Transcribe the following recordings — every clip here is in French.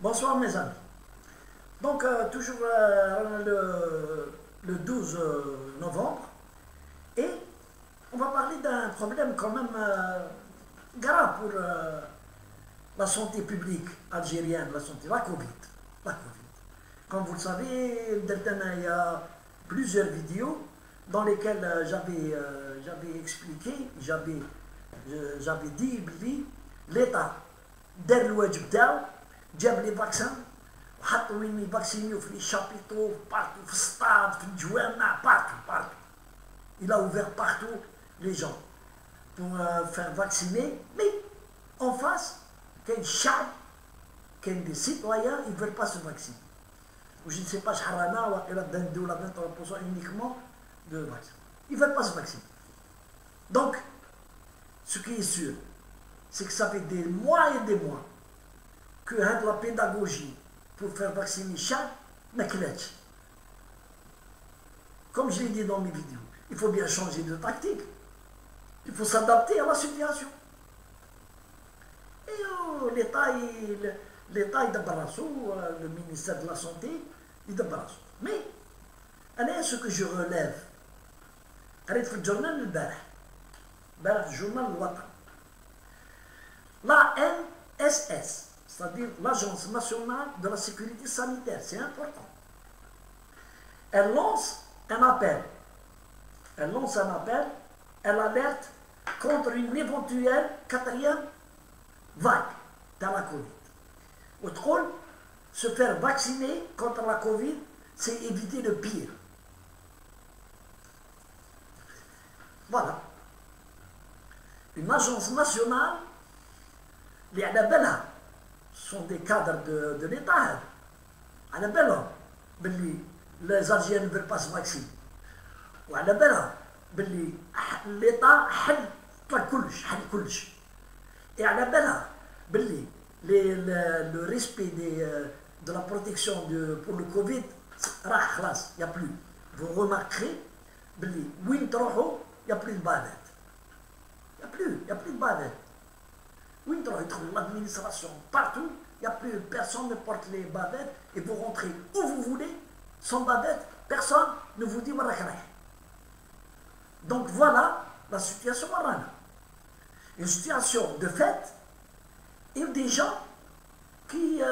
Bonsoir mes amis. Donc toujours le 12 novembre et on va parler d'un problème quand même grave pour la santé publique algérienne, la Covid. La Covid. Comme vous le savez, il y a plusieurs vidéos dans lesquelles j'avais expliqué, j'avais dit l'État دار الواجب تاعو جاب لي فاكسان وحطوا وين يفاكسينيو في لي شابيتو بارتو في السطاد في الجوامع بارتو il a ouvert partout les gens pour faire vacciner mais en face كاين الشعب كاين des citoyens ils ne veulent pas se vacciner ou je ne sais pas شحال رانا واقيلا 22 ولا 23% uniquement de vaccin ils ne veulent pas se vacciner donc ce qui est sûr c'est que ça fait des mois et des mois que la pédagogie pour faire vacciner chaque McLetch. Comme je l'ai dit dans mes vidéos, il faut bien changer de tactique. Il faut s'adapter à la situation. Et l'État, il débarrasse, le ministère de la Santé, il débarrasse. Mais, ce que je relève, arrête le journal le journal Ouattara. La NSS, c'est-à-dire l'Agence nationale de la sécurité sanitaire, c'est important. Elle lance un appel. Elle alerte contre une éventuelle quatrième vague de la Covid. Autrement, se faire vacciner contre la Covid, c'est éviter le pire. Voilà. Une agence nationale. Les Anabella sont des cadres de l'État. Anabella, les Algériens ne veulent pas se vacciner. Ou Anabella, l'État حل كلش. Et Anabella, le respect de la protection pour le Covid, il n'y a plus. Vous remarquerez, où il n'y a plus de bavettes. Il n'y a plus de bavettes. Oui, l'administration partout, il n'y a plus personne ne porte les bavettes et vous rentrez où vous voulez, sans bavette, personne ne vous dit rien. Donc voilà la situation marrana. Une situation de fait et des gens qui,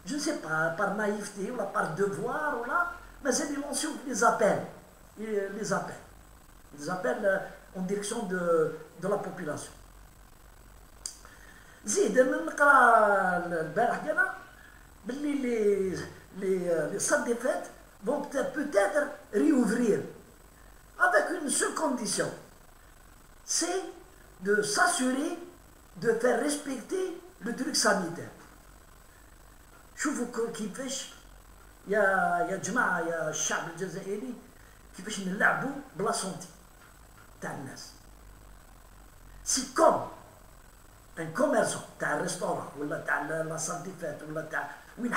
je ne sais pas, par naïveté ou par devoir, ou là, mais c'est des mentions qui les appellent. Les appellent en direction de la population. زيد نقرا البارح ديالنا باللي les salles des fêtes vont peut-être réouvrir avec une seule condition, c'est de s'assurer de faire respecter le truc sanitaire. شوفوا كيفاش يا جماعه يا الشعب الجزائري كيفاش نلعبوا بلا سونتي تاع الناس. سي كوم un commerçant, un restaurant, ou la salle des fêtes, ou il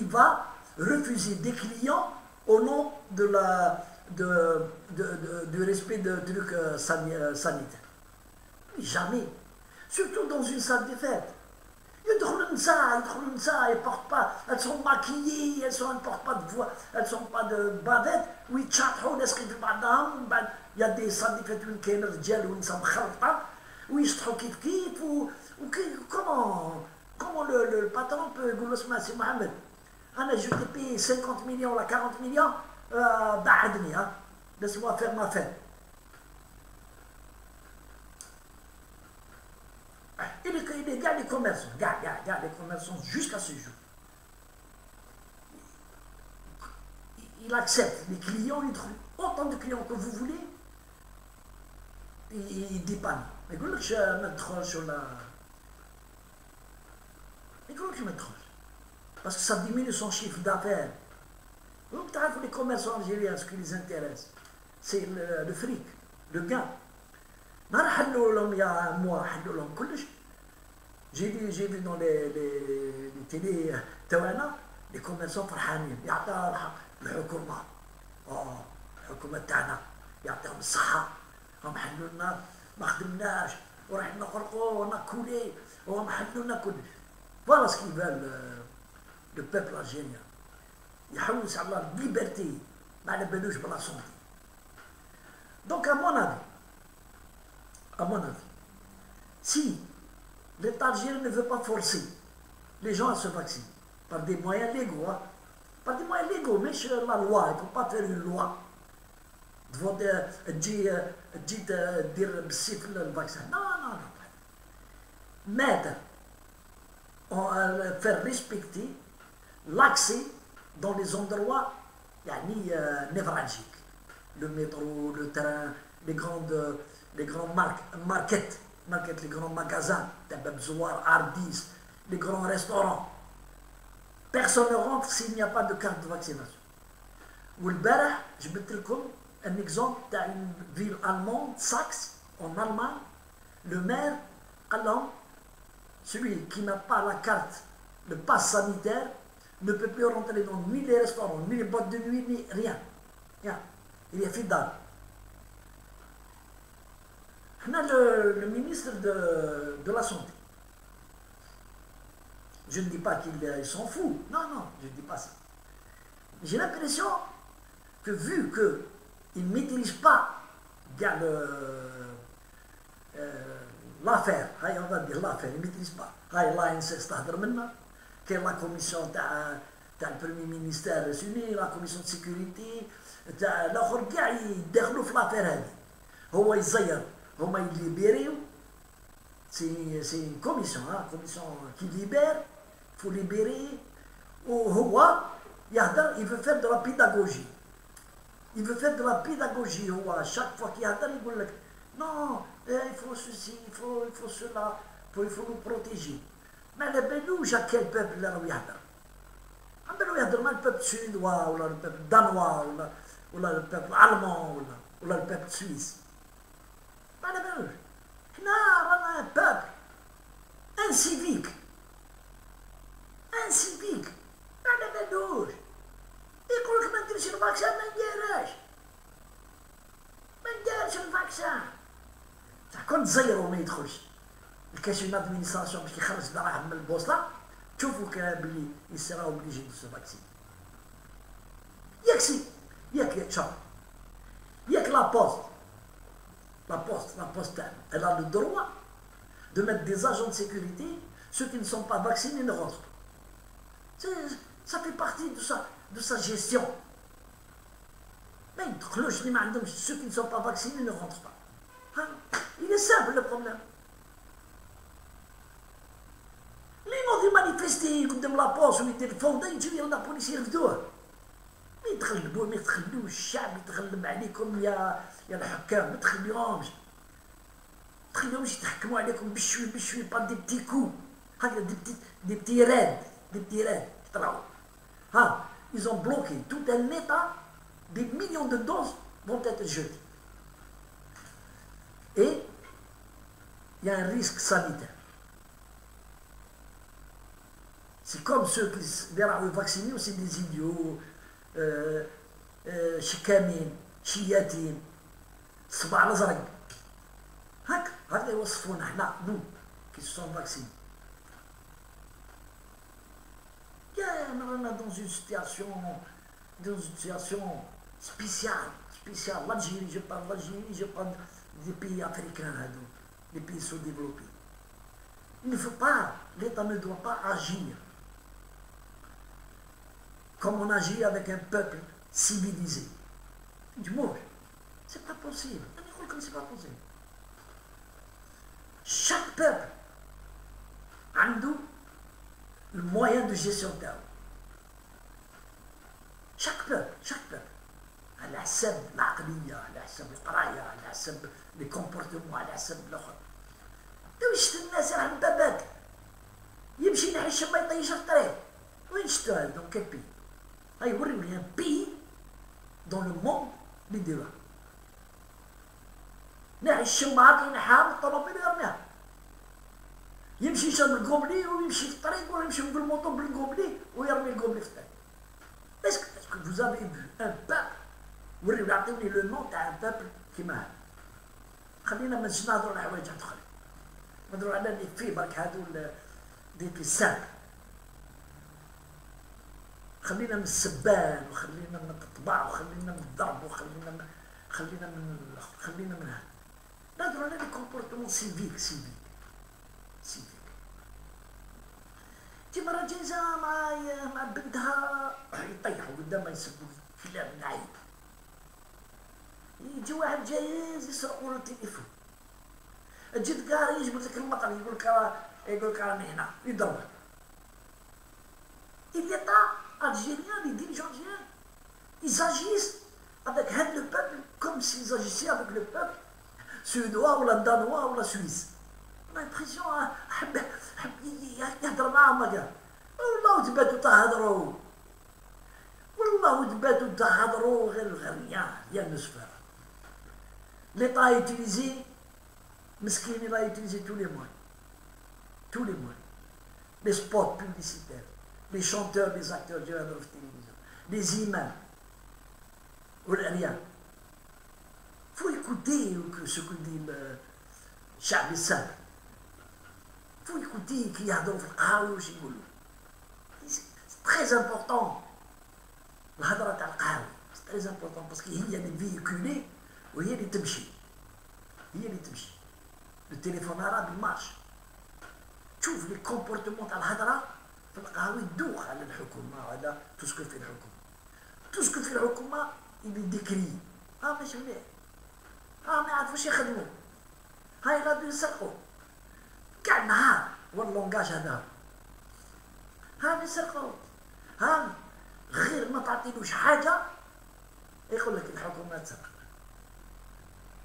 va refuser des clients au nom du respect de trucs sanitaires. Mais jamais. Surtout dans une salle des fêtes. Ils ne portent pas, elles sont maquillées, elles ne portent pas de voix, elles ne sont pas de bavettes, oui, il y a des salles des fêtes où il y a des gens qui sont oui, je trouve qu'il ou comment le patron peut dire c'est Mohamed, je t'ai payé 50 millions ou 40 millions, laisse-moi faire ma fête. Il y a les commerçants, les commerçants jusqu'à ce jour. Il accepte les clients, il trouve autant de clients que vous voulez, il dépanne. ما يقولكش ما تدخلش ولا ما يقولكش ما تدخلش باسكو ça diminue son chiffre d'affaires. Donc تعرفوا les commerçants algériens ce qui les intéresse c'est le fric, le gain. نهار حلوا لهم يا موا حلوا لهم كلش. j'ai vu dans les télé تاعنا les commerçants فرحانين يعطيها الحق الحكومه الحكومه تاعنا يعطيهم الصحه هم حلوا لنا ما خدمناش ورحنا نخرقوا وناكولي وهم حلوا لنا كل Voilà ce qu'ils veulent, le peuple algérien. يحوس على la liberté, ما على بالوش بلا santé. Donc à mon avis, si l'État algérien ne veut pas forcer les gens à se vacciner par des moyens légaux, hein, par des moyens légaux, mais sur la loi, il ne faut pas faire une loi. تجي دير بالسيف الفاكسان. Non, non, non. Mettre, faire respecter l'accès dans les endroits névralgiques. Le métro, le train, les grandes markets, les grands magasins, Tababzouar, Ardis, les grands restaurants. Personne ne rentre s'il n'y a pas de carte de vaccination. والبارح جبت لكم un exemple d'une ville allemande, Saxe, en Allemagne. Le maire, celui qui n'a pas la carte, le pass sanitaire, ne peut plus rentrer dans ni les restaurants, ni les boîtes de nuit, ni rien. Il est fidèle. On a le ministre de la Santé. Je ne dis pas qu'il s'en fout. Non, je ne dis pas ça. J'ai l'impression que vu qu'il ne maîtrise pas l'affaire, on va dire l'affaire, il ne maîtrise pas. L'ANSS تهدر منا, كاين لا كوميسيون تاع البريمي مينيستير سوني, لا كوميسيون دو سيكوريتي تاع الاخر كاع يدخلوا في لافير هذه. هو يزير, هما يليبيريو, سي كوميسيون كي ليبير, فو ليبيري, وهو يهدر, il veut faire de la pédagogie. Il veut faire de la pédagogie. هو chaque fois qu'il يهدر يقول لك non, il faut ceci, il faut cela, il faut nous protéger. ما على بالوش هكا الباب اللي راهو يهدر. على بالو يهدر مع الباب السويدوا ولا الباب الدانوا ولا الباب الالمان ولا الباب السويس. ما على بالوش. حنا رانا باب انسيفيك. ما على بالوش. يقول لك ما نديرش الفاكسان, ما نديرش الفاكسان. كون تزيرو ما يدخلش. الكاشف ادمينستراسيون باش يخرج دراهم من البوسطه, تشوفوا بلي يسراو بلي يجي يدوزو فاكسين. ياك لا بوست تاعنا, elle a le droit de mettre des agents de sécurité. Ceux qui ne sont pas vaccinés ne rentrent pas. Ça fait partie de sa gestion. Mais ceux qui ne sont pas vaccinés ne rentrent pas. Il est simple le problème. اللي ينوض مانيفيستي قدام لابوس ويدير الفوضى يجي ولا البوليس يرفدوه. ما يتخلوش الشعب يتغلب عليكم يا الحكام, ما تخليهمش يتحكموا عليكم بشوي با دي بتي كو, هكذا دي بتي راد تراو. Ils ont bloqué tout un état, des millions de doses vont être jetées. Et il y a un risque sanitaire. C'est comme ceux qui sont vaccinés, c'est des idiots, شكامين, شياتين, صباع الازرق. هكذا يوصفونا حنا, nous qui sommes vaccinés. On est dans une situation spéciale. L'Algérie, je parle d'Algérie, je parle des pays africains, des pays sous-développés. Il ne faut pas, l'État ne doit pas agir comme on agit avec un peuple civilisé. Du moins, c'est pas possible. C'est pas possible. Chaque peuple a le moyen de gestion de terre. chaque peuple على حسب العقلية, على حسب القراية, على حسب لي كومبورتمون, على حسب الاخر. واش الناس راه باباك يمشي ينحش ما يطيش في الطريق, وين شفتو هذا دون كيل بي؟ يوريو لي ان بي دون لو موند اللي ديروها. نحش معاك ينحام الطوموبيل ويرميها, يمشي يشرب الكوبلي ويمشي في الطريق ولا يمشي بالموطو بالكوبلي ويرمي الكوبلي في الطريق. Est-ce que vous avez vu un peuple, وريوني لو نون تاع ان بابل كيما هذا؟ خلينا ما نجيش نهضروا على حوايج اخرى, نهضروا على اللي فيه برك هادو ديت لي سامبل، خلينا من السبان وخلينا من الطباع وخلينا من الضرب خلينا من هذا. نهضروا على لي كومبورتمون سيفيك. تي مرة جايزة مع بنتها يطيحوا قدامها يسبوا كلام نعيب، يجي واحد جايز يسرقوا له التليفون، تجي تلقاه يجبد لك المطر يقول لك راني هنا يضربك. l'État algérien, les dirigeants algériens, ils agissent avec le peuple comme s'ils agissaient avec le peuple suédois ou la danois ou la suisse. On a l'impression يهضر معاهم هكا، والله تباتوا تهضروا، والله تباتوا تهضروا غير يا النسفة. l'État a utilisé مسكين، il a utilisé tous les moyens, les spots publicitaires, les chanteurs, les acteurs de la télévision, les imams, rien. Il faut écouter ce que dit le Chab Simple. Il faut écouter qu'il y a dans le Qahawi ou Chigoulou. C'est très important. Le Hadrat al-Qahawi, c'est très important parce qu'il y a des véhiculés où il y a des tebchi. Le téléphone arabe, il marche. تشوف لي كومبورتمون تاع الهضره في القهوي يدوخ على الحكومه وعلى تسكن في الحكومه يبي ديكري ماشي مليح، ما يعرفوش يخدموا، هاي غادي يسرقوا كاع النهار، هو اللونجاج هذا يسرقوا، غير ما تعطيلوش حاجه يقول لك الحكومه تسرق،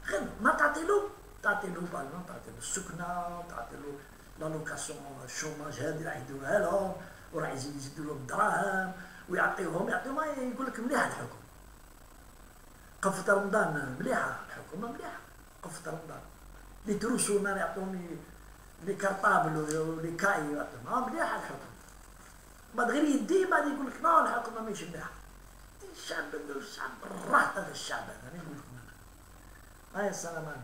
غير ما تعطيلو بالما، تعطيلو السكنه، تعطيلو لا لوكاسيون الشوماج هذه راح يديروها لهم، وراح يزيدوا لهم الدراهم ويعطيوهم يقول لك مليحه الحكومه. قفة رمضان مليحه الحكومه، مليحه قفة رمضان، لي تروسونا يعطوهم لي كارطابل ولي كاي يعطوهم، مليحه الحكومه. بعد غير يدي بعد يقول لك لا الحكومه ماشي مليحه. الشعب الراحه هذا الشعب هذا، انا نقول لكم انا. السلام عليكم.